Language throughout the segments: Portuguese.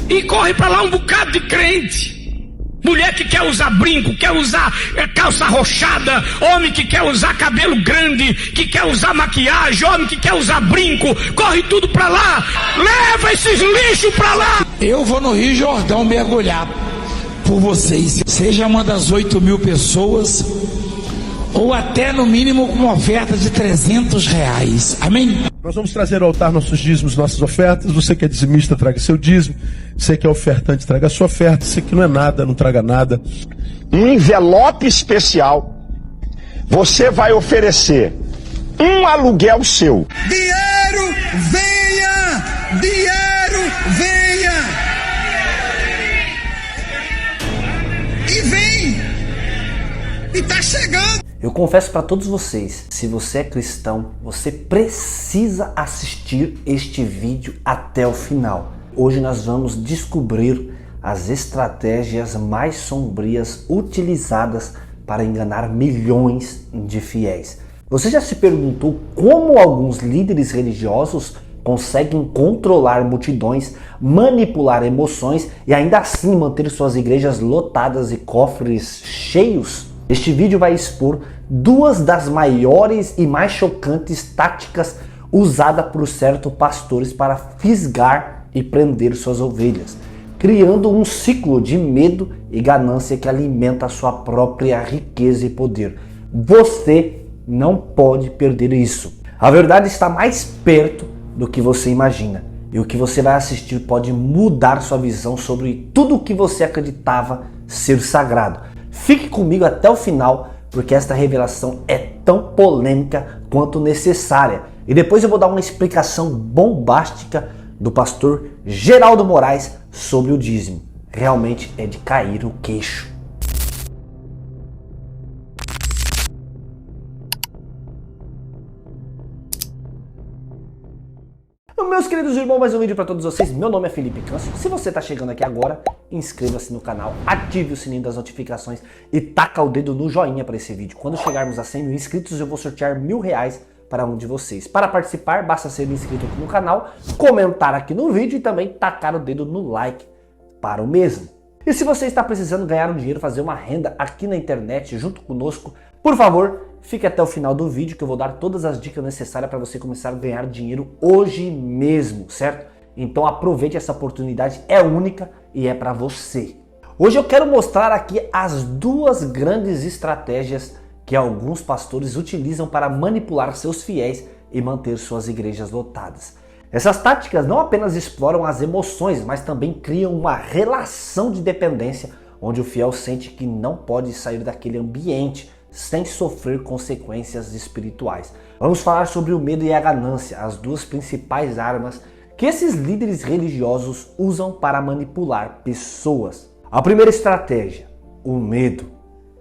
E corre para lá um bocado de crente. Mulher que quer usar brinco, quer usar calça arrochada, homem que quer usar cabelo grande, que quer usar maquiagem, homem que quer usar brinco, corre tudo pra lá, leva esses lixos pra lá. Eu vou no Rio Jordão mergulhar por vocês, seja uma das 8.000 pessoas, ou até no mínimo com uma oferta de R$300, amém? Nós vamos trazer ao altar nossos dízimos, nossas ofertas. Você que é dizimista, traga seu dízimo. Você que é ofertante, traga sua oferta. Você que não é nada, não traga nada. Um envelope especial, você vai oferecer um aluguel seu. Dinheiro venha! Dinheiro venha! E vem! E tá chegando! Eu confesso para todos vocês, se você é cristão, você precisa assistir este vídeo até o final. Hoje nós vamos descobrir as estratégias mais sombrias utilizadas para enganar milhões de fiéis. Você já se perguntou como alguns líderes religiosos conseguem controlar multidões, manipular emoções e ainda assim manter suas igrejas lotadas e cofres cheios? Este vídeo vai expor duas das maiores e mais chocantes táticas usadas por certos pastores para fisgar e prender suas ovelhas, criando um ciclo de medo e ganância que alimenta a sua própria riqueza e poder. Você não pode perder isso. A verdade está mais perto do que você imagina. E o que você vai assistir pode mudar sua visão sobre tudo o que você acreditava ser sagrado. Fique comigo até o final, porque esta revelação é tão polêmica quanto necessária. E depois eu vou dar uma explicação bombástica do pastor Geraldo Moraes sobre o dízimo. Realmente é de cair o queixo. Meus queridos irmãos, mais um vídeo para todos vocês. Meu nome é Felipe Câncio. Se você está chegando aqui agora, inscreva-se no canal, ative o sininho das notificações e taca o dedo no joinha para esse vídeo. Quando chegarmos a 100 mil inscritos, eu vou sortear R$1.000 para um de vocês. Para participar, basta ser inscrito aqui no canal, comentar aqui no vídeo e também tacar o dedo no like para o mesmo. E se você está precisando ganhar um dinheiro, fazer uma renda aqui na internet junto conosco, por favor, fique até o final do vídeo que eu vou dar todas as dicas necessárias para você começar a ganhar dinheiro hoje mesmo, certo? Então aproveite essa oportunidade, é única e é para você. Hoje eu quero mostrar aqui as duas grandes estratégias que alguns pastores utilizam para manipular seus fiéis e manter suas igrejas lotadas. Essas táticas não apenas exploram as emoções, mas também criam uma relação de dependência, onde o fiel sente que não pode sair daquele ambiente sem sofrer consequências espirituais. Vamos falar sobre o medo e a ganância, as duas principais armas que esses líderes religiosos usam para manipular pessoas. A primeira estratégia, o medo.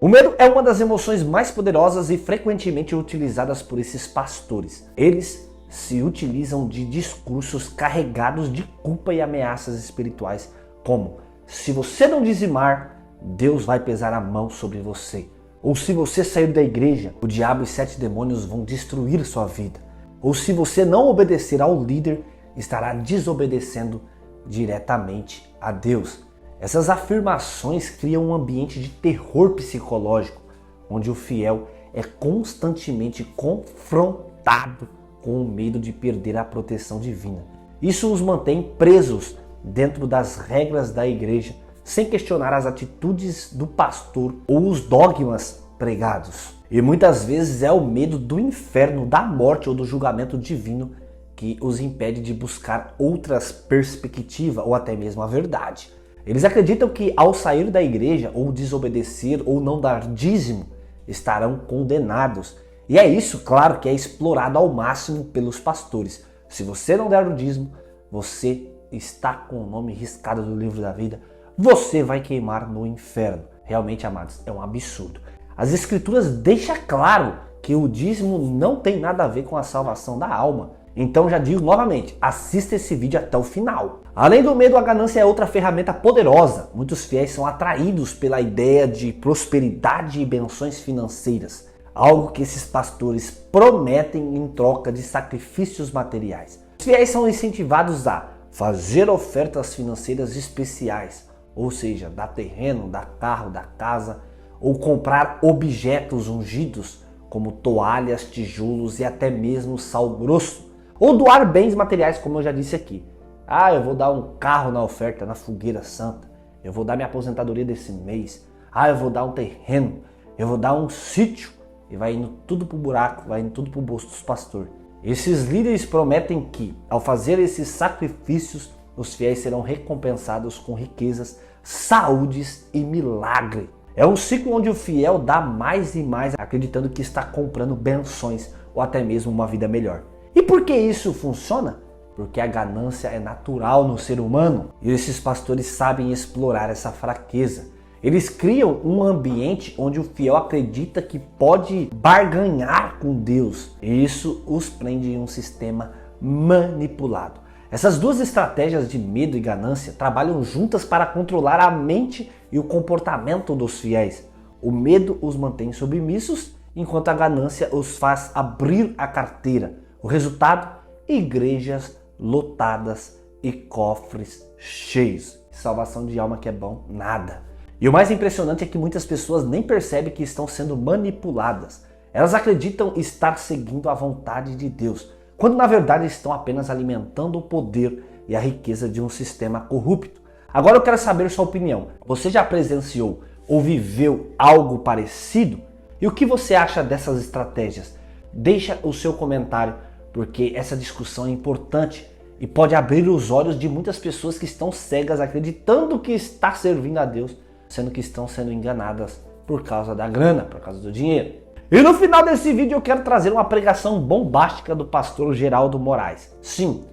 O medo é uma das emoções mais poderosas e frequentemente utilizadas por esses pastores. Eles se utilizam de discursos carregados de culpa e ameaças espirituais, como: se você não dizimar, Deus vai pesar a mão sobre você. Ou se você sair da igreja, o diabo e 7 demônios vão destruir sua vida. Ou se você não obedecer ao líder, estará desobedecendo diretamente a Deus. Essas afirmações criam um ambiente de terror psicológico, onde o fiel é constantemente confrontado com o medo de perder a proteção divina. Isso os mantém presos dentro das regras da igreja, sem questionar as atitudes do pastor ou os dogmas pregados. E muitas vezes é o medo do inferno, da morte ou do julgamento divino que os impede de buscar outras perspectivas ou até mesmo a verdade. Eles acreditam que ao sair da igreja ou desobedecer ou não dar dízimo, estarão condenados. E é isso, claro, que é explorado ao máximo pelos pastores. Se você não der o dízimo, você está com o nome riscado do livro da vida, você vai queimar no inferno. Realmente, amados, é um absurdo. As escrituras deixam claro que o dízimo não tem nada a ver com a salvação da alma. Então já digo novamente, assista esse vídeo até o final. Além do medo, a ganância é outra ferramenta poderosa. Muitos fiéis são atraídos pela ideia de prosperidade e bênçãos financeiras, algo que esses pastores prometem em troca de sacrifícios materiais. Os fiéis são incentivados a fazer ofertas financeiras especiais, ou seja, dar terreno, dar carro, dar casa, ou comprar objetos ungidos, como toalhas, tijolos e até mesmo sal grosso, ou doar bens materiais, como eu já disse aqui. Ah, eu vou dar um carro na oferta, na fogueira santa, eu vou dar minha aposentadoria desse mês, ah, eu vou dar um terreno, eu vou dar um sítio, e vai indo tudo pro buraco, vai indo tudo pro bolso dos pastores. Esses líderes prometem que, ao fazer esses sacrifícios, os fiéis serão recompensados com riquezas, saúdes e milagre. É um ciclo onde o fiel dá mais e mais, acreditando que está comprando benções ou até mesmo uma vida melhor. E por que isso funciona? Porque a ganância é natural no ser humano e esses pastores sabem explorar essa fraqueza. Eles criam um ambiente onde o fiel acredita que pode barganhar com Deus e isso os prende em um sistema manipulado. Essas duas estratégias de medo e ganância trabalham juntas para controlar a mente e o comportamento dos fiéis. O medo os mantém submissos, enquanto a ganância os faz abrir a carteira. O resultado? Igrejas lotadas e cofres cheios. Salvação de alma que é bom? Nada. E o mais impressionante é que muitas pessoas nem percebem que estão sendo manipuladas. Elas acreditam estar seguindo a vontade de Deus, quando na verdade estão apenas alimentando o poder e a riqueza de um sistema corrupto. Agora eu quero saber sua opinião. Você já presenciou ou viveu algo parecido? E o que você acha dessas estratégias? Deixa o seu comentário, porque essa discussão é importante e pode abrir os olhos de muitas pessoas que estão cegas acreditando que está servindo a Deus, sendo que estão sendo enganadas por causa da grana, por causa do dinheiro. E no final desse vídeo eu quero trazer uma pregação bombástica do pastor Geraldo Moraes. Sim,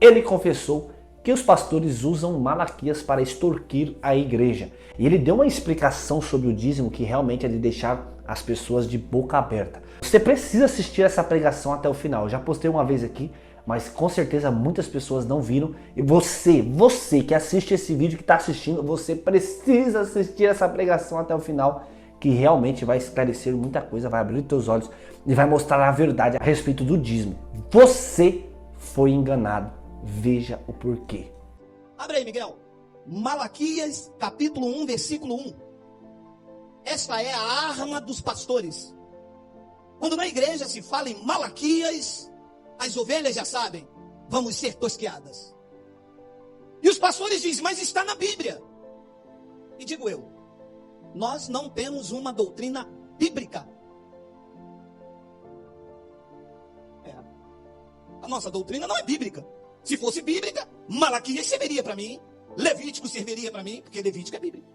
ele confessou que os pastores usam Malaquias para extorquir a igreja. E ele deu uma explicação sobre o dízimo que realmente é de deixar as pessoas de boca aberta. Você precisa assistir essa pregação até o final. Eu já postei uma vez aqui, mas com certeza muitas pessoas não viram. E você que assiste esse vídeo, que está assistindo, você precisa assistir essa pregação até o final, que realmente vai esclarecer muita coisa, vai abrir teus olhos e vai mostrar a verdade a respeito do dízimo. Você foi enganado. Veja o porquê. Abre aí, Miguel. Malaquias, capítulo 1, versículo 1. Esta é a arma dos pastores. Quando na igreja se fala em Malaquias, as ovelhas já sabem, vamos ser tosqueadas. E os pastores dizem, mas está na Bíblia. E digo eu, nós não temos uma doutrina bíblica. A nossa doutrina não é bíblica. Se fosse bíblica, Malaquias serviria para mim, Levítico serviria para mim, porque Levítico é bíblico.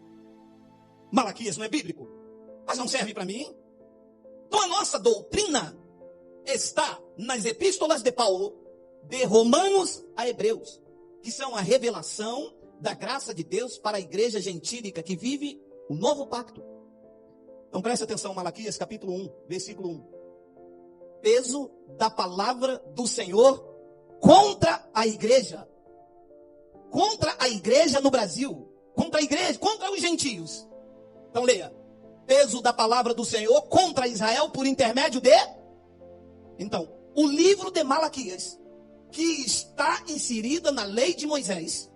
Malaquias não é bíblico, mas não serve para mim. Então a nossa doutrina está nas epístolas de Paulo, de Romanos a Hebreus, que são a revelação da graça de Deus para a igreja gentílica que vive o novo pacto. Então preste atenção, Malaquias capítulo 1, versículo 1. Peso da palavra do Senhor contra a igreja no Brasil, contra a igreja, contra os gentios. Então leia, peso da palavra do Senhor contra Israel por intermédio de... Então, o livro de Malaquias, que está inserida na lei de Moisés,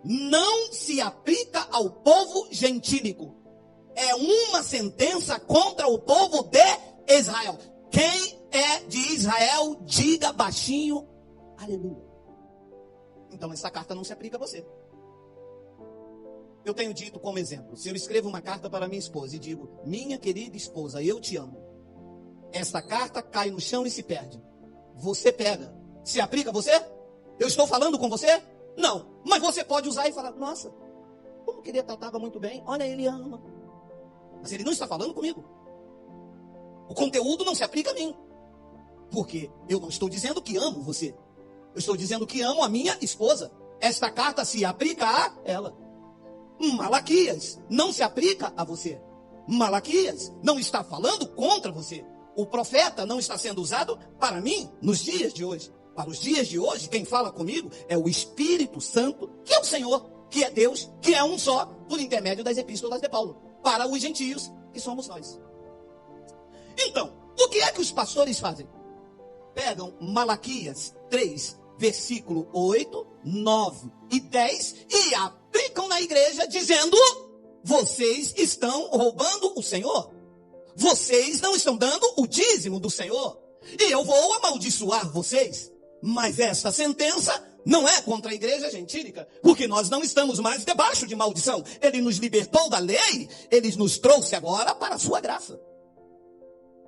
não se aplica ao povo gentílico. É uma sentença contra o povo de Israel. Quem é de Israel, diga baixinho, aleluia. Então essa carta não se aplica a você. Eu tenho dito como exemplo, se eu escrevo uma carta para minha esposa e digo, minha querida esposa, eu te amo. Essa carta cai no chão e se perde. Você pega. Se aplica a você? Eu estou falando com você? Não. Mas você pode usar e falar, nossa, como que ele tratava muito bem. Olha, ele ama. Mas ele não está falando comigo. O conteúdo não se aplica a mim. Porque eu não estou dizendo que amo você. Eu estou dizendo que amo a minha esposa. Esta carta se aplica a ela. Malaquias não se aplica a você. Malaquias não está falando contra você. O profeta não está sendo usado para mim nos dias de hoje. Para os dias de hoje, quem fala comigo é o Espírito Santo, que é o Senhor, que é Deus, que é um só, por intermédio das epístolas de Paulo. Para os gentios, que somos nós. Então, o que é que os pastores fazem? Pegam Malaquias 3, versículo 8, 9 e 10, e aplicam na igreja dizendo: vocês estão roubando o Senhor. Vocês não estão dando o dízimo do Senhor. E eu vou amaldiçoar vocês. Mas esta sentença não é contra a igreja gentílica, porque nós não estamos mais debaixo de maldição. Ele nos libertou da lei, ele nos trouxe agora para a sua graça.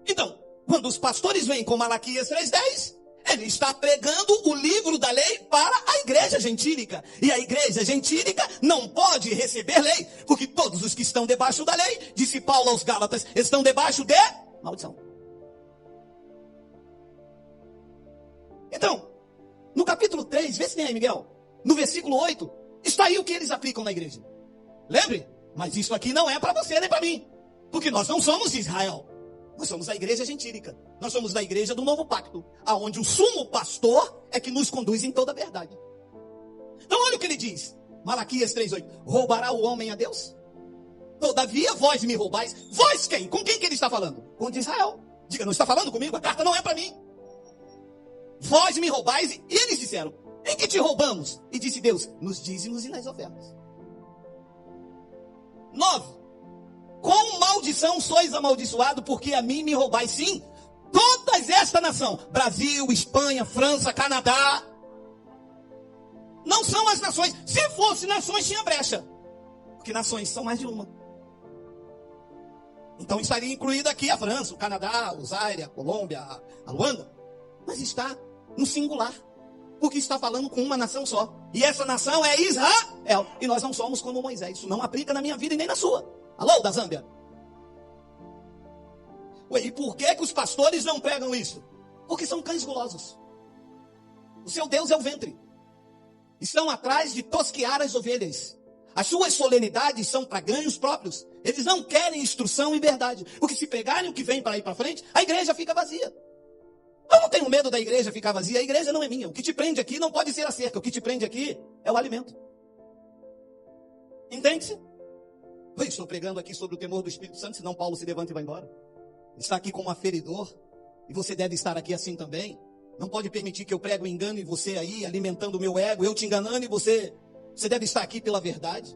Então, quando os pastores vêm com Malaquias 3:10, ele está pregando o livro da lei para a igreja gentílica. E a igreja gentílica não pode receber lei, porque todos os que estão debaixo da lei, disse Paulo aos Gálatas, estão debaixo de maldição. Então, no capítulo 3, vê se tem aí, Miguel, no versículo 8, está aí o que eles aplicam na igreja. Lembre, mas isso aqui não é para você nem para mim, porque nós não somos de Israel. Nós somos da igreja gentílica. Nós somos da igreja do novo pacto, aonde o sumo pastor é que nos conduz em toda a verdade. Então olha o que ele diz. Malaquias 3:8. Roubará o homem a Deus? Todavia vós me roubais. Vós quem? Com quem que ele está falando? Com o de Israel. Diga, não está falando comigo? A carta não é para mim. Vós me roubais. E eles disseram: em que te roubamos? E disse Deus: nos dízimos e nas ofertas. 9. Com maldição sois amaldiçoado, porque a mim me roubais. Sim, todas esta nação, Brasil, Espanha, França, Canadá, não são as nações. Se fosse nações, tinha brecha, porque nações são mais de uma. Então estaria incluída aqui a França, o Canadá, o Zaire, a Colômbia, a Luanda. Mas está no singular, porque está falando com uma nação só. E essa nação é Israel. E nós não somos como Moisés. Isso não aplica na minha vida e nem na sua. Alô, da Zâmbia? Ué, e por que os pastores não pregam isso? Porque são cães gulosos. O seu Deus é o ventre. Estão atrás de tosquear as ovelhas. As suas solenidades são para ganhos próprios. Eles não querem instrução e verdade. Porque se pegarem o que vem para ir para frente, a igreja fica vazia. Eu não tenho medo da igreja ficar vazia. A igreja não é minha. O que te prende aqui não pode ser a cerca. O que te prende aqui é o alimento. Entende-se? Eu estou pregando aqui sobre o temor do Espírito Santo, senão Paulo se levanta e vai embora. Está aqui como aferidor, e você deve estar aqui assim também. Não pode permitir que eu pregue o engano e você aí alimentando o meu ego, eu te enganando e você deve estar aqui pela verdade.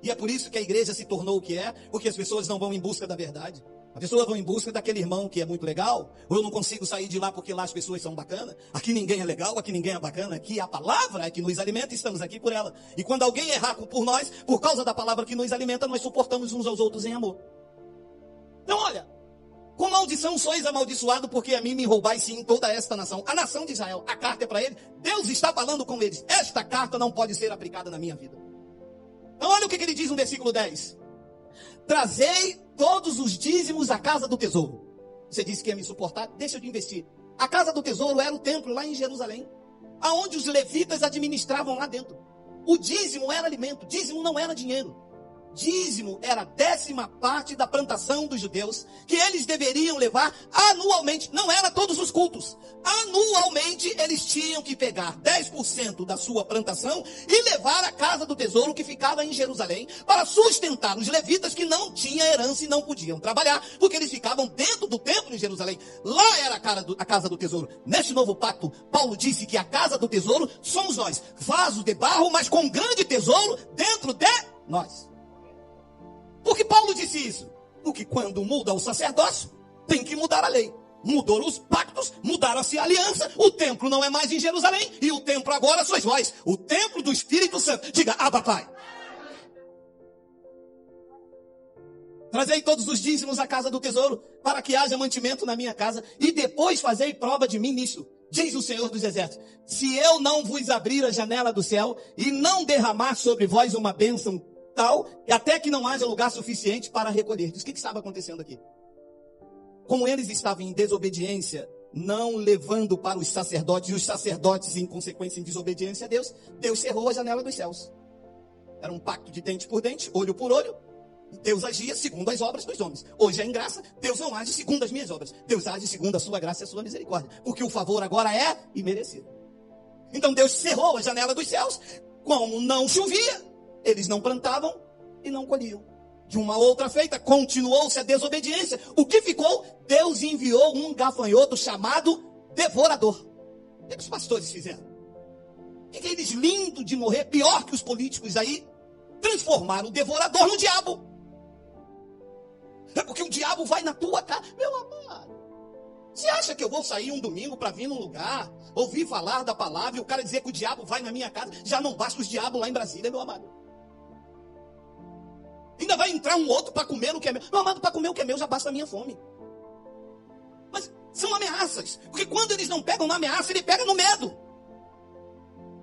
E é por isso que a igreja se tornou o que é, porque as pessoas não vão em busca da verdade. As pessoas vão em busca daquele irmão que é muito legal, ou eu não consigo sair de lá porque lá as pessoas são bacanas. Aqui ninguém é legal, aqui ninguém é bacana, aqui a palavra é que nos alimenta e estamos aqui por ela. E quando alguém errar por nós, por causa da palavra que nos alimenta, nós suportamos uns aos outros em amor. Então olha, com maldição sois amaldiçoado, porque a mim me roubais sim toda esta nação. A nação de Israel, a carta é para ele, Deus está falando com eles. Esta carta não pode ser aplicada na minha vida. Então olha o que ele diz no versículo 10. Trazei todos os dízimos à casa do tesouro. Você disse que ia me suportar? Deixa eu te investir. A casa do tesouro era o templo lá em Jerusalém, aonde os levitas administravam lá dentro. O dízimo era alimento, dízimo não era dinheiro. Dízimo era a 10ª parte da plantação dos judeus, que eles deveriam levar anualmente. Não era todos os cultos. Anualmente eles tinham que pegar 10% da sua plantação e levar à casa do tesouro que ficava em Jerusalém, para sustentar os levitas que não tinham herança e não podiam trabalhar, porque eles ficavam dentro do templo em Jerusalém. Lá era a casa do tesouro. Neste novo pacto, Paulo disse que a casa do tesouro somos nós, vasos de barro, mas com grande tesouro dentro de nós. Por que Paulo disse isso? Porque quando muda o sacerdócio, tem que mudar a lei. Mudou os pactos, mudaram-se a aliança. O templo não é mais em Jerusalém, e o templo agora sois vós. O templo do Espírito Santo. Diga, Abba, Pai. Trazei todos os dízimos à casa do tesouro, para que haja mantimento na minha casa, e depois fazei prova de mim nisso. Diz o Senhor dos Exércitos: se eu não vos abrir a janela do céu, e não derramar sobre vós uma bênção tal, até que não haja lugar suficiente para recolher. O que estava acontecendo aqui? Como eles estavam em desobediência, não levando para os sacerdotes, e os sacerdotes em consequência em desobediência a Deus, Deus cerrou a janela dos céus. Era um pacto de dente por dente, olho por olho. Deus agia segundo as obras dos homens. Hoje é em graça, Deus não age segundo as minhas obras. Deus age segundo a sua graça e a sua misericórdia, porque o favor agora é imerecido. Então Deus cerrou a janela dos céus. Como não chovia, eles não plantavam e não colhiam. De uma outra feita, continuou-se a desobediência. O que ficou? Deus enviou um gafanhoto chamado devorador. O que os pastores fizeram? que eles, lindo de morrer, pior que os políticos aí, transformaram o devorador no diabo? É porque o diabo vai na tua casa. Meu amado, você acha que eu vou sair um domingo para vir num lugar, ouvir falar da palavra e o cara dizer que o diabo vai na minha casa? Já não basta os diabos lá em Brasília, meu amado. Ainda vai entrar um outro para comer o que é meu. Meu amado, para comer o que é meu já basta a minha fome. Mas são ameaças. Porque quando eles não pegam na ameaça, ele pega no medo.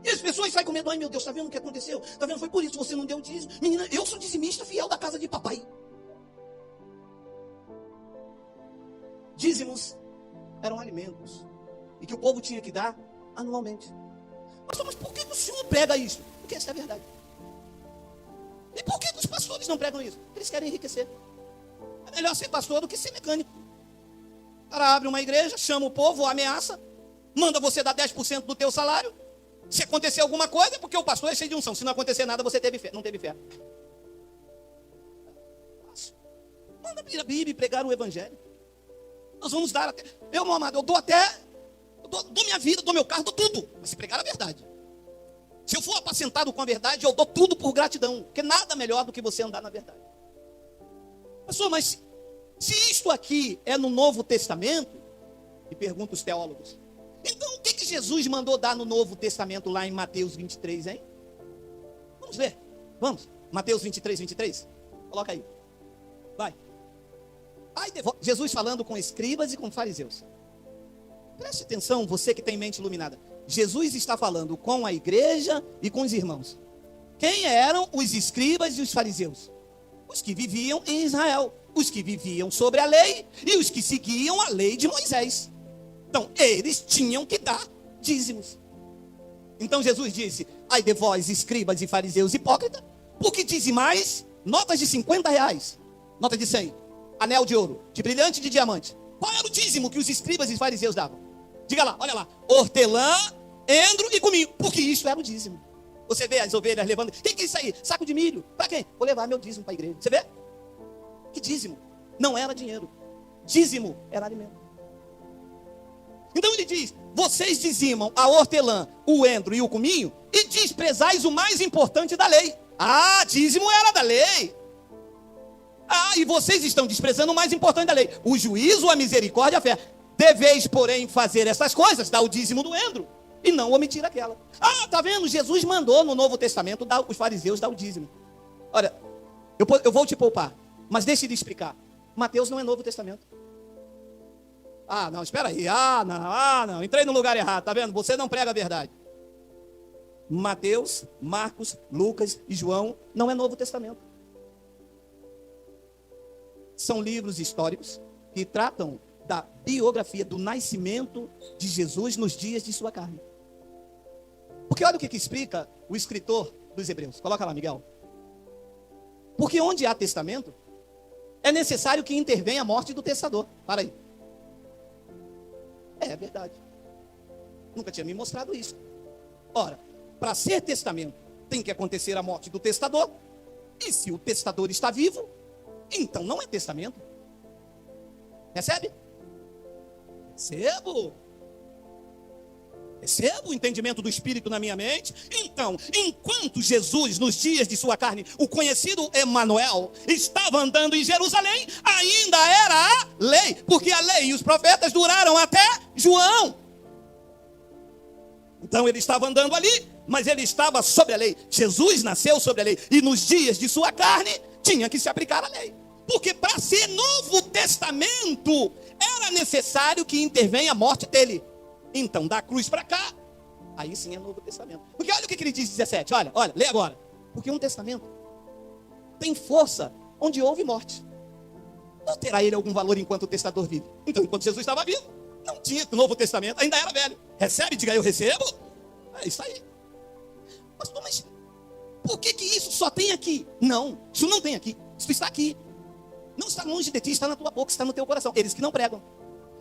E as pessoas saem com medo. Ai meu Deus, tá vendo o que aconteceu? Tá vendo? Foi por isso que você não deu dízimo. Menina, eu sou dizimista fiel da casa de papai. Dízimos eram alimentos. E que o povo tinha que dar anualmente. Mas por que o senhor prega isso? Porque essa é a verdade. E por que os pastores não pregam isso? Eles querem enriquecer. É melhor ser pastor do que ser mecânico. O cara abre uma igreja, chama o povo, ameaça, manda você dar 10% do teu salário. Se acontecer alguma coisa, é porque o pastor é cheio de unção. Se não acontecer nada, você teve fé. Não teve fé. Manda abrir a Bíblia e pregar o evangelho. Nós vamos dar até... Eu, meu amado, eu dou até... Eu dou minha vida, dou meu carro, dou tudo. Mas se pregar a verdade. Se eu for apacentado com a verdade, eu dou tudo por gratidão. Porque nada melhor do que você andar na verdade. Pastor, mas se isto aqui é no Novo Testamento, e pergunta os teólogos, então o que Jesus mandou dar no Novo Testamento lá em Mateus 23, hein? Vamos ver. Vamos. Mateus 23, 23. Coloca aí. Vai. Jesus falando com escribas e com fariseus. Preste atenção, você que tem mente iluminada. Jesus está falando com a igreja e com os irmãos. Quem eram os escribas e os fariseus? Os que viviam em Israel, os que viviam sobre a lei e os que seguiam a lei de Moisés. Então, eles tinham que dar dízimos. Então Jesus disse: ai de vós, escribas e fariseus hipócritas, porque dizimais notas de 50 reais, nota de 100, anel de ouro, de brilhante de diamante. Qual era o dízimo que os escribas e fariseus davam? Diga lá, olha lá, hortelã, endro e cominho, porque isso era o dízimo. Você vê as ovelhas levando, o que é isso aí? Saco de milho, para quem? Vou levar meu dízimo para a igreja. Você vê? Que dízimo? Não era dinheiro, dízimo era alimento. Então ele diz, vocês dizimam a hortelã, o endro e o cominho, e desprezais o mais importante da lei. Ah, dízimo era da lei. Ah, e vocês estão desprezando o mais importante da lei, o juízo, a misericórdia, a fé. Deveis, porém, fazer essas coisas, dar o dízimo do endro, e não omitir aquela. Ah, tá vendo? Jesus mandou no Novo Testamento os fariseus dar o dízimo. Olha, eu vou te poupar, mas deixe de explicar. Mateus não é Novo Testamento. Ah, não, espera aí. Ah, não, entrei no lugar errado, tá vendo? Você não prega a verdade. Mateus, Marcos, Lucas e João não é Novo Testamento. São livros históricos que tratam da biografia do nascimento de Jesus nos dias de sua carne. Porque olha o que explica o escritor dos Hebreus. Coloca lá, Miguel. Porque onde há testamento, é necessário que intervenha a morte do testador. Para aí. É verdade. Nunca tinha me mostrado isso. Ora, para ser testamento, tem que acontecer a morte do testador. E se o testador está vivo, então não é testamento. Recebe? Recebo o entendimento do Espírito na minha mente. Então, enquanto Jesus, nos dias de sua carne, o conhecido Emanuel, estava andando em Jerusalém, ainda era a lei, porque a lei e os profetas duraram até João. Então ele estava andando ali, mas ele estava sobre a lei. Jesus nasceu sobre a lei, e nos dias de sua carne, tinha que se aplicar a lei. Porque para ser Novo Testamento, era necessário que intervenha a morte dele. Então, da cruz para cá, aí sim é Novo Testamento. Porque olha o que ele diz, 17, olha, lê agora. Porque um testamento tem força onde houve morte. Não terá ele algum valor enquanto o testador vive. Então, enquanto Jesus estava vivo, não tinha Novo Testamento, ainda era velho. Recebe, diga eu recebo. É isso aí. Pastor, mas por que isso só tem aqui? Não, isso não tem aqui. Isso está aqui. Não está longe de ti, está na tua boca, está no teu coração. Eles que não pregam.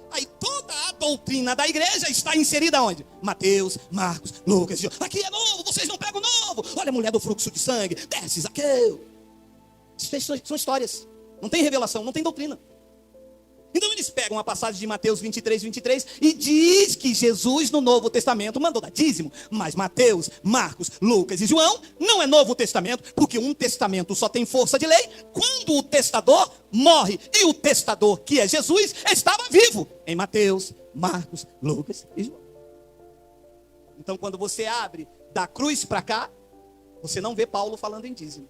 Aí toda a doutrina da igreja está inserida onde? Mateus, Marcos, Lucas, João. Aqui é novo, vocês não pregam novo. Olha a mulher do fluxo de sangue, desce Zaqueu. Isso são histórias. Não tem revelação, não tem doutrina. Então eles pegam a passagem de Mateus 23 e diz que Jesus no Novo Testamento mandou dar dízimo. Mas Mateus, Marcos, Lucas e João não é Novo Testamento, porque um testamento só tem força de lei quando o testador morre. E o testador, que é Jesus, estava vivo em Mateus, Marcos, Lucas e João. Então quando você abre da cruz para cá, você não vê Paulo falando em dízimo.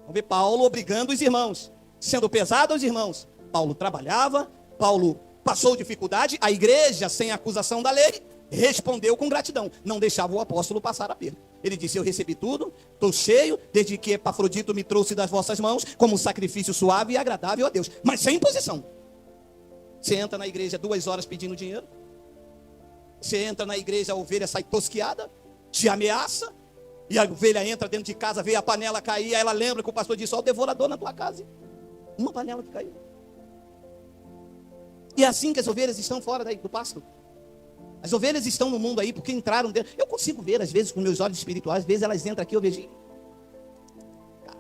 Não vê Paulo obrigando os irmãos, sendo pesado aos irmãos. Paulo trabalhava, Paulo passou dificuldade, a igreja, sem acusação da lei, respondeu com gratidão. Não deixava o apóstolo passar a perda. Ele disse: eu recebi tudo, estou cheio, desde que Epafrodito me trouxe das vossas mãos, como um sacrifício suave e agradável a Deus. Mas sem imposição. Você entra na igreja 2 horas pedindo dinheiro. Você entra na igreja, a ovelha sai tosquiada, te ameaça. E a ovelha entra dentro de casa, vê a panela cair, aí ela lembra que o pastor disse: ó, o devorador na tua casa. Uma panela que caiu. E é assim que as ovelhas estão fora do pasto. As ovelhas estão no mundo aí porque entraram dentro. Eu consigo ver, às vezes, com meus olhos espirituais, às vezes elas entram aqui, eu vejo.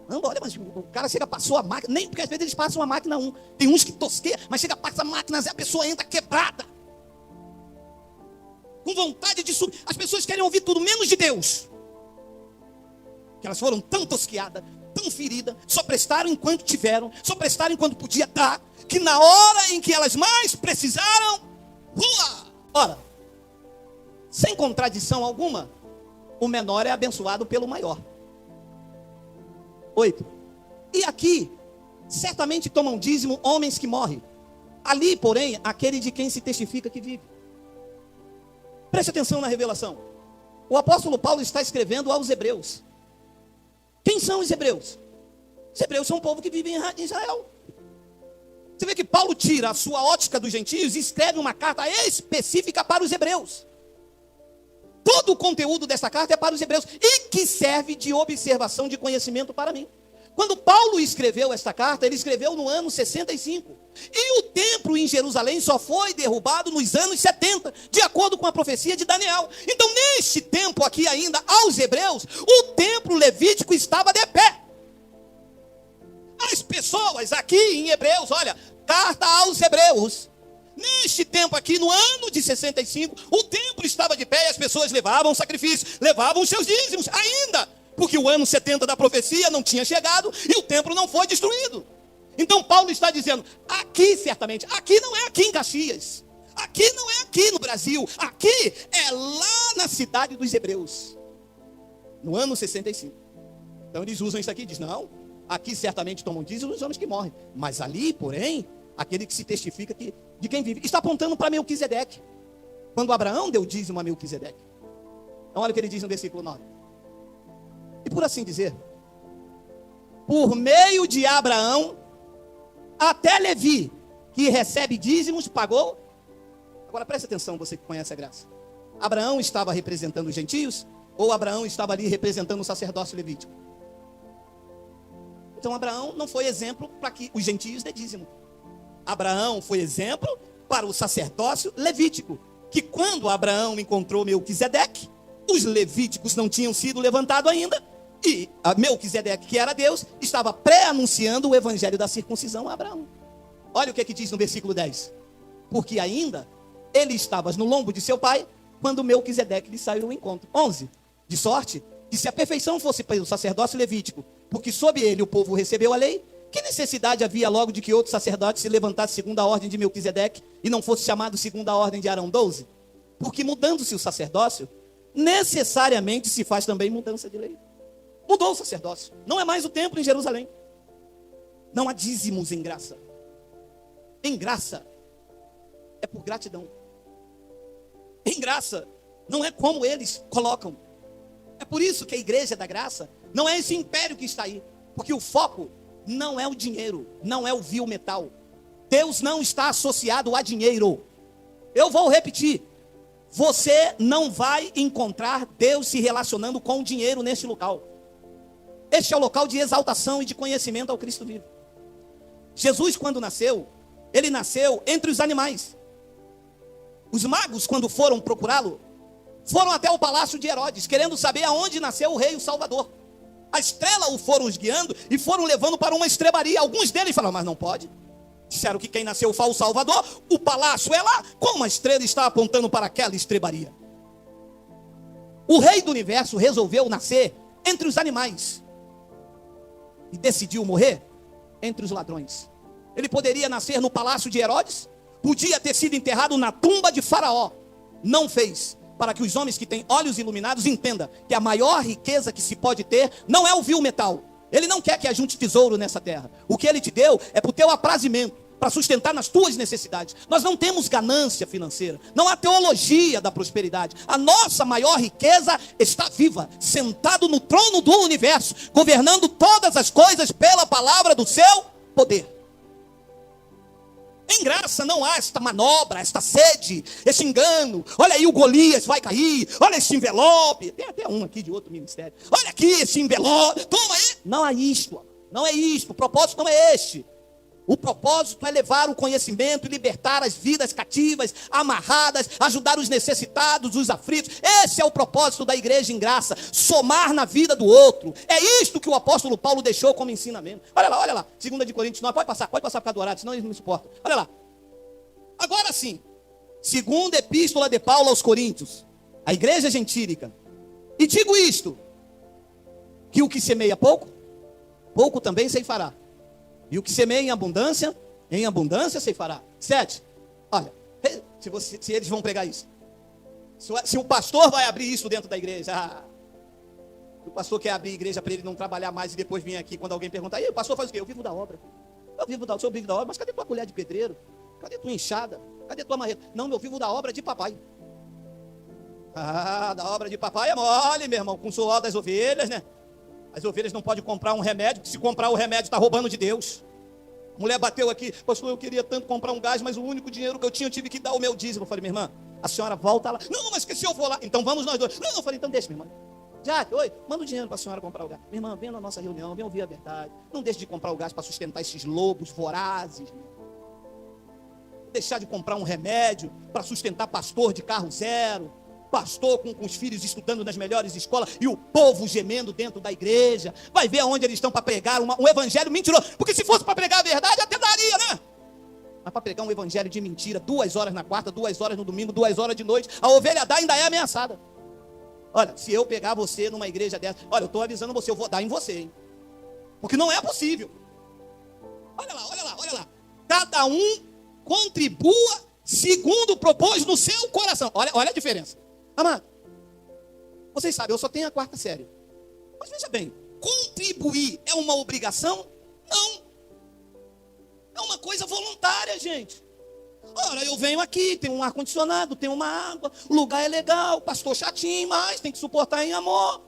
Caramba, olha, mas o cara chega, passou a máquina. Nem porque às vezes eles passam a máquina 1. Tem uns que tosqueiam, mas chega, passa a máquina e a pessoa entra quebrada. Com vontade de subir. As pessoas querem ouvir tudo, menos de Deus. Que elas foram tão tosquiadas, tão feridas, só prestaram enquanto tiveram, só prestaram enquanto podia dar, que na hora em que elas mais precisaram, ora, sem contradição alguma, o menor é abençoado pelo maior. 8. E aqui, certamente tomam dízimo homens que morrem. Ali, porém, aquele de quem se testifica que vive. Preste atenção na revelação. O apóstolo Paulo está escrevendo aos hebreus. Quem são os hebreus? Os hebreus são um povo que vive em Israel. Você vê que Paulo tira a sua ótica dos gentios e escreve uma carta específica para os hebreus. Todo o conteúdo dessa carta é para os hebreus e que serve de observação, de conhecimento para mim. Quando Paulo escreveu esta carta, ele escreveu no ano 65. E o templo em Jerusalém só foi derrubado nos anos 70, de acordo com a profecia de Daniel. Então, neste tempo aqui ainda, aos hebreus, o templo levítico estava de pé. As pessoas aqui em Hebreus, olha, carta aos hebreus. Neste tempo aqui, no ano de 65, o templo estava de pé e as pessoas levavam sacrifícios, levavam seus dízimos ainda. Porque o ano 70 da profecia não tinha chegado e o templo não foi destruído. Então Paulo está dizendo, aqui certamente, aqui não é aqui em Caxias, aqui não é aqui no Brasil, aqui é lá na cidade dos hebreus, no ano 65. Então eles usam isso aqui e dizem, não, aqui certamente tomam dízimo os homens que morrem, mas ali, porém, aquele que se testifica que, de quem vive, está apontando para Melquisedeque. Quando Abraão deu dízimo a Melquisedeque. Então olha o que ele diz no versículo 9. E por assim dizer, por meio de Abraão, até Levi, que recebe dízimos, pagou. Agora preste atenção, você que conhece a graça. Abraão estava representando os gentios, ou Abraão estava ali representando o sacerdócio levítico? Então Abraão não foi exemplo para que os gentios dê dízimo. Abraão foi exemplo para o sacerdócio levítico, que quando Abraão encontrou Melquisedeque, os levíticos não tinham sido levantados ainda, e Melquisedeque, que era Deus, estava pré-anunciando o evangelho da circuncisão a Abraão. Olha o que é que diz no versículo 10. Porque ainda ele estava no lombo de seu pai, quando Melquisedeque lhe saiu ao encontro. 11. De sorte que se a perfeição fosse para o sacerdócio levítico, porque sob ele o povo recebeu a lei, que necessidade havia logo de que outro sacerdote se levantasse segundo a ordem de Melquisedeque e não fosse chamado segundo a ordem de Arão? 12. Porque mudando-se o sacerdócio, necessariamente se faz também mudança de lei. Mudou o sacerdócio. Não é mais o templo em Jerusalém. Não há dízimos em graça. Em graça é por gratidão. Em graça não é como eles colocam. É por isso que a igreja da graça não é esse império que está aí. Porque o foco não é o dinheiro, não é o vil metal. Deus não está associado a dinheiro. Eu vou repetir. Você não vai encontrar Deus se relacionando com o dinheiro neste local. Este é o local de exaltação e de conhecimento ao Cristo vivo. Jesus, quando nasceu, ele nasceu entre os animais. Os magos, quando foram procurá-lo, foram até o palácio de Herodes, querendo saber aonde nasceu o rei, o Salvador. A estrela o foram guiando e foram levando para uma estrebaria. Alguns deles falaram, mas não pode. Disseram que quem nasceu foi o Salvador, o palácio é lá, como a estrela está apontando para aquela estrebaria. O rei do universo resolveu nascer entre os animais e decidiu morrer entre os ladrões. Ele poderia nascer no palácio de Herodes, podia ter sido enterrado na tumba de Faraó. Não fez, para que os homens que têm olhos iluminados entendam que a maior riqueza que se pode ter não é o vil metal. Ele não quer que ajunte tesouro nessa terra. O que ele te deu é para o teu aprazimento, para sustentar nas tuas necessidades. Nós não temos ganância financeira, não há teologia da prosperidade. A nossa maior riqueza está viva, sentado no trono do universo, governando todas as coisas pela palavra do seu poder. Em graça não há esta manobra, esta sede, esse engano. Olha aí, o Golias vai cair. Olha esse envelope. Tem até um aqui de outro ministério. Olha aqui esse envelope. Toma aí. Não é isto. Não é isto. O propósito não é este. O propósito é levar o conhecimento e libertar as vidas cativas, amarradas, ajudar os necessitados, os aflitos. Esse é o propósito da igreja em graça, somar na vida do outro. É isto que o apóstolo Paulo deixou como ensinamento. Olha lá, 2 de Coríntios 9, pode passar por causa do horário, senão eles não me suportam. Olha lá. Agora sim, segunda epístola de Paulo aos Coríntios, a igreja gentílica. E digo isto, que o que semeia pouco, pouco também ceifará. E o que semeia em abundância ceifará. 7. Olha, se eles vão pregar isso. Se o pastor vai abrir isso dentro da igreja. O pastor quer abrir a igreja para ele não trabalhar mais e depois vir aqui quando alguém perguntar. E o pastor faz o quê? Eu vivo da obra. Eu sou vivo da obra, mas cadê tua colher de pedreiro? Cadê tua enxada? Cadê tua marreta? Não, eu vivo da obra de papai. Da obra de papai é mole, meu irmão, com o suor das ovelhas, né? As ovelhas não podem comprar um remédio, se comprar o remédio está roubando de Deus. A mulher bateu aqui, pastor, eu queria tanto comprar um gás, mas o único dinheiro que eu tinha, eu tive que dar o meu dízimo. Eu falei, minha irmã, a senhora volta lá. Não, mas que se eu for lá, então vamos nós dois. Não, eu falei, então deixa, minha irmã. Já, oi, manda o dinheiro para a senhora comprar o gás. Minha irmã, vem na nossa reunião, vem ouvir a verdade. Não deixe de comprar o gás para sustentar esses lobos vorazes. Deixar de comprar um remédio para sustentar pastor de carro zero. Pastor com os filhos estudando nas melhores escolas e o povo gemendo dentro da igreja. Vai ver aonde eles estão para pregar um evangelho mentiroso. Porque se fosse para pregar a verdade, até daria, né? Mas para pregar um evangelho de mentira, 2 horas na quarta, 2 horas no domingo, 2 horas de noite, a ovelha dá ainda é ameaçada. Olha, se eu pegar você numa igreja dessa, olha, eu estou avisando você, eu vou dar em você, hein? Porque não é possível. Olha lá. Cada um contribua segundo propôs no seu coração. Olha a diferença. Amado, vocês sabem, eu só tenho a 4ª série. Mas veja bem, contribuir é uma obrigação? Não. É uma coisa voluntária, gente. Ora, eu venho aqui, tem um ar-condicionado, tem uma água, o lugar é legal, pastor chatinho, mas tem que suportar em amor.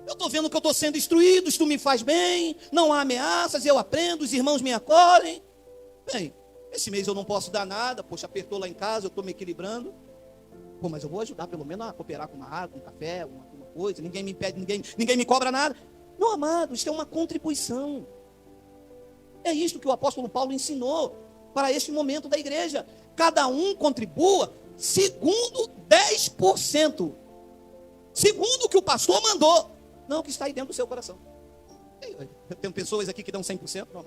Eu estou vendo que eu estou sendo instruído, isto me faz bem, não há ameaças, eu aprendo, os irmãos me acolhem. Bem, esse mês eu não posso dar nada, poxa, apertou lá em casa, eu estou me equilibrando. Pô, mas eu vou ajudar pelo menos a cooperar com uma água, um café, alguma coisa. Ninguém me impede, ninguém me cobra nada. Meu amado, isso é uma contribuição. É isto que o apóstolo Paulo ensinou para este momento da igreja. Cada um contribua segundo 10%. Segundo o que o pastor mandou. Não o que está aí dentro do seu coração. Eu tenho pessoas aqui que dão 100%. Não.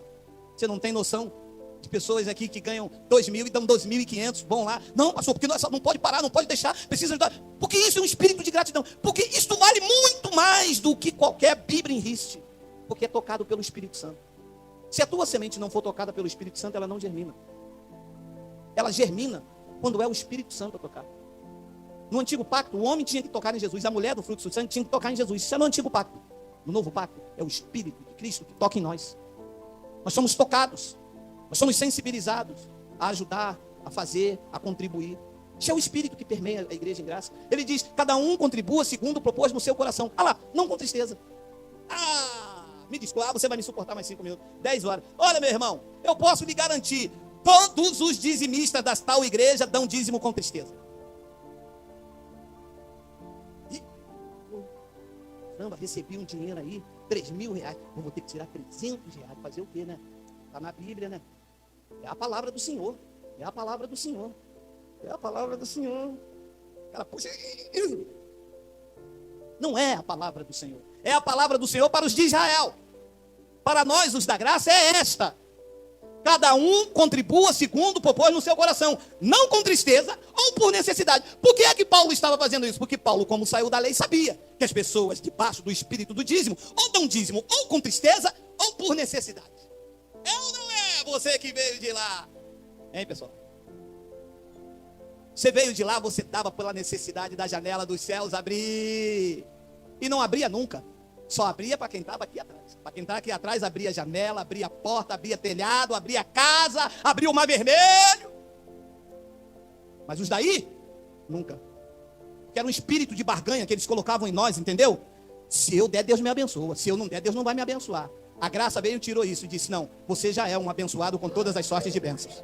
Você não tem noção de pessoas aqui que ganham 2.000 e dão 2.500, vão lá. Não, pastor, porque não pode parar, não pode deixar, precisa ajudar. Porque isso é um espírito de gratidão. Porque isso vale muito mais do que qualquer Bíblia em riste. Porque é tocado pelo Espírito Santo. Se a tua semente não for tocada pelo Espírito Santo, ela não germina. Ela germina quando é o Espírito Santo a tocar. No antigo pacto, o homem tinha que tocar em Jesus, a mulher do fruto do sangue tinha que tocar em Jesus. Isso é no antigo pacto. No novo pacto, é o Espírito de Cristo que toca em nós. Nós somos tocados. Nós somos sensibilizados a ajudar, a fazer, a contribuir. Isso é o Espírito que permeia a igreja em graça. Ele diz, cada um contribua segundo o propôs no seu coração. Ah lá, não com tristeza. Me desculpa, você vai me suportar mais 5 minutos. 10 horas. Olha, meu irmão, eu posso lhe garantir, todos os dizimistas da tal igreja dão dízimo com tristeza. Caramba, recebi um dinheiro aí, 3.000 reais. Eu vou ter que tirar 300 reais. Fazer o quê, né? Está na Bíblia, né? É a palavra do Senhor. É a palavra do Senhor. É a palavra do Senhor. Cara, puxa. Não é a palavra do Senhor. É a palavra do Senhor para os de Israel. Para nós, os da graça, é esta. Cada um contribua segundo propôs no seu coração, não com tristeza ou por necessidade. Por que é que Paulo estava fazendo isso? Porque Paulo, como saiu da lei, sabia que as pessoas debaixo do espírito do dízimo, ou dão dízimo ou com tristeza ou por necessidade. É ou não é você que veio de lá? Hein, pessoal? Você veio de lá, você dava pela necessidade da janela dos céus abrir. E não abria nunca. Só abria para quem estava aqui atrás. Para quem estava aqui atrás, abria janela, abria porta, abria telhado, abria casa, abria o mar vermelho. Mas os daí, nunca. Porque era um espírito de barganha que eles colocavam em nós, entendeu? Se eu der, Deus me abençoa. Se eu não der, Deus não vai me abençoar. A graça veio e tirou isso e disse, não, você já é um abençoado com todas as sortes de bênçãos.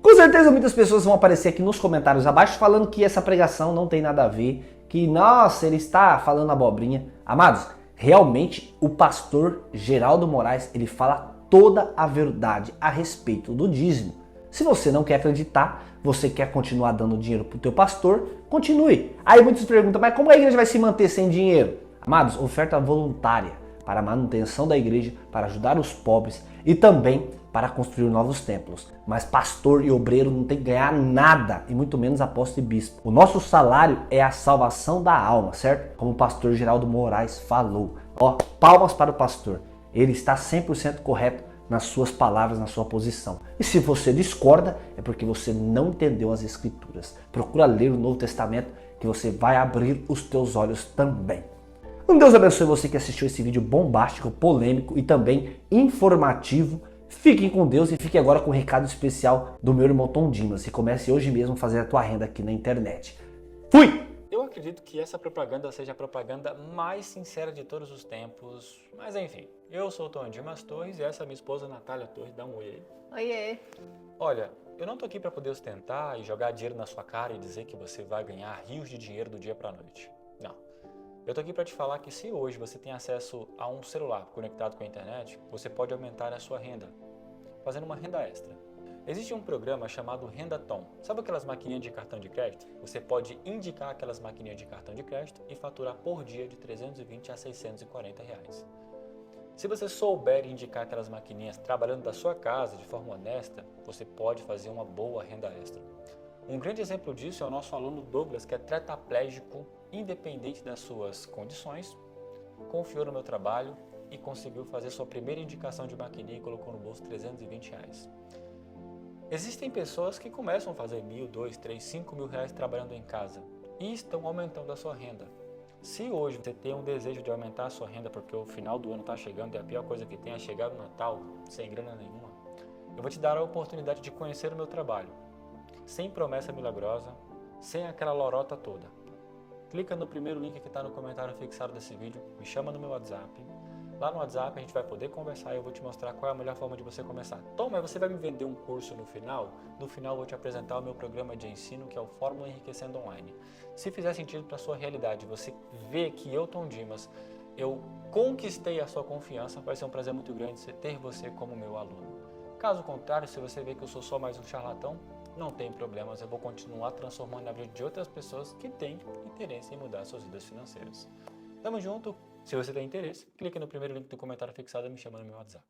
Com certeza muitas pessoas vão aparecer aqui nos comentários abaixo falando que essa pregação não tem nada a ver, que, nossa, ele está falando abobrinha. Amados, realmente o pastor Geraldo Moraes, ele fala toda a verdade a respeito do dízimo. Se você não quer acreditar, você quer continuar dando dinheiro para o teu pastor, continue. Aí muitos perguntam, mas como a igreja vai se manter sem dinheiro? Amados, oferta voluntária para a manutenção da igreja, para ajudar os pobres e também para construir novos templos. Mas pastor e obreiro não tem que ganhar nada, e muito menos apóstolo e bispo. O nosso salário é a salvação da alma, certo? Como o pastor Geraldo Moraes falou. Ó, palmas para o pastor. Ele está 100% correto nas suas palavras, na sua posição. E se você discorda, é porque você não entendeu as escrituras. Procura ler o Novo Testamento, que você vai abrir os teus olhos também. Deus abençoe você que assistiu esse vídeo bombástico, polêmico e também informativo. Fiquem com Deus e fique agora com um recado especial do meu irmão Tom Dimas e comece hoje mesmo a fazer a tua renda aqui na internet. Fui! Eu acredito que essa propaganda seja a propaganda mais sincera de todos os tempos, mas enfim, eu sou o Tom Dimas Torres e essa é minha esposa Natália Torres, dá um oi aí. Oiê! Olha, eu não tô aqui para poder ostentar e jogar dinheiro na sua cara e dizer que você vai ganhar rios de dinheiro do dia para a noite. Não. Eu tô aqui para te falar que se hoje você tem acesso a um celular conectado com a internet, você pode aumentar a sua renda, fazendo uma renda extra. Existe um programa chamado Rendatom. Sabe aquelas maquininhas de cartão de crédito? Você pode indicar aquelas maquininhas de cartão de crédito e faturar por dia de 320 a 640 reais. Se você souber indicar aquelas maquininhas trabalhando da sua casa de forma honesta, você pode fazer uma boa renda extra. Um grande exemplo disso é o nosso aluno Douglas, que é tetraplégico, independente das suas condições, confiou no meu trabalho e conseguiu fazer sua primeira indicação de maquininha e colocou no bolso 320 reais. Existem pessoas que começam a fazer 1.000, 2.000, 3.000, 5.000 reais trabalhando em casa e estão aumentando a sua renda. Se hoje você tem um desejo de aumentar a sua renda porque o final do ano está chegando e a pior coisa que tem é chegar no Natal sem grana nenhuma, eu vou te dar a oportunidade de conhecer o meu trabalho, sem promessa milagrosa, sem aquela lorota toda. Clica no primeiro link que está no comentário fixado desse vídeo, me chama no meu WhatsApp. Lá no WhatsApp a gente vai poder conversar e eu vou te mostrar qual é a melhor forma de você começar. Tom, mas você vai me vender um curso no final? No final eu vou te apresentar o meu programa de ensino, que é o Fórmula Enriquecendo Online. Se fizer sentido para a sua realidade, você vê que eu, Tom Dimas, eu conquistei a sua confiança, vai ser um prazer muito grande ter você como meu aluno. Caso contrário, se você vê que eu sou só mais um charlatão, não tem problemas, eu vou continuar transformando a vida de outras pessoas que têm interesse em mudar suas vidas financeiras. Tamo junto. Se você tem interesse, clique no primeiro link do comentário fixado e me chama no meu WhatsApp.